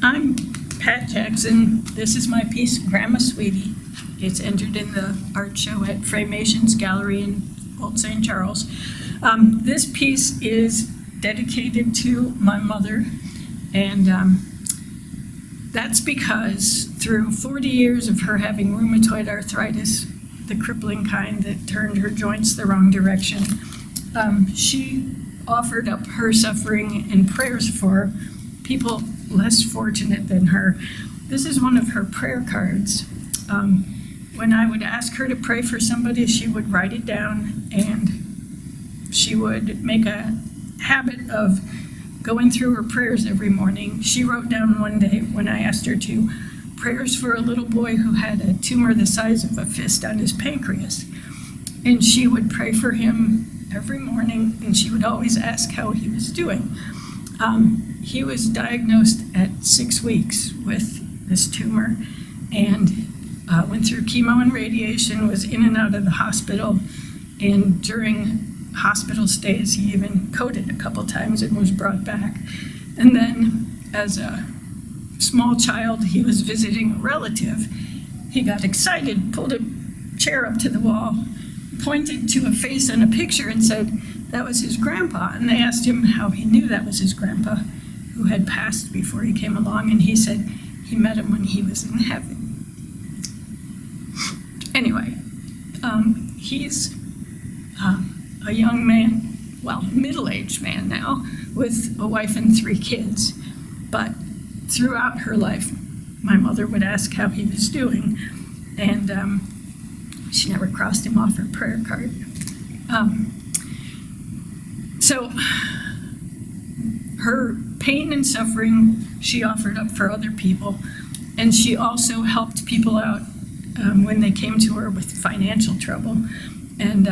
I'm Pat Jackson. This is my piece, Grandma Sweetie. It's entered in the art show at Framations Gallery in Old St. Charles. This piece is dedicated to my mother, and that's because through 40 years of her having rheumatoid arthritis, the crippling kind that turned her joints the wrong direction, she offered up her suffering and prayers for people less fortunate than her. This is one of her prayer cards. When I would ask her to pray for somebody, she would write it down, and she would make a habit of going through her prayers every morning. She wrote down one day when I asked her to, prayers for a little boy who had a tumor the size of a fist on his pancreas. And she would pray for him every morning, and she would always ask how he was doing. He was diagnosed at 6 weeks with this tumor, and went through chemo and radiation, was in and out of the hospital, and during hospital stays he even coded a couple times and was brought back. And then as a small child, he was visiting a relative. He got excited, pulled a chair up to the wall, pointed to a face on a picture and said that was his grandpa. And they asked him how he knew that was his grandpa, who had passed before he came along, and he said he met him when he was in heaven. Anyway, he's a young man, well, middle-aged man now, with a wife and 3 kids. But throughout her life, my mother would ask how he was doing, and she never crossed him off her prayer card. So her pain and suffering she offered up for other people, and she also helped people out when they came to her with financial trouble. And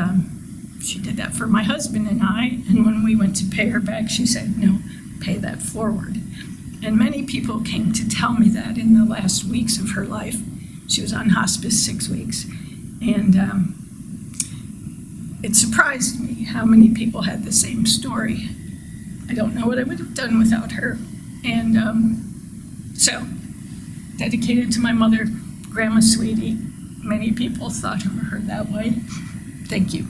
she did that for my husband and I, and when we went to pay her back, she said, no, pay that forward. And many people came to tell me that in the last weeks of her life. She was on hospice 6 weeks, and it surprised me how many people had the same story. I don't know what I would have done without her. And so, dedicated to my mother, Grandma Sweetie. Many people thought of her that way. Thank you.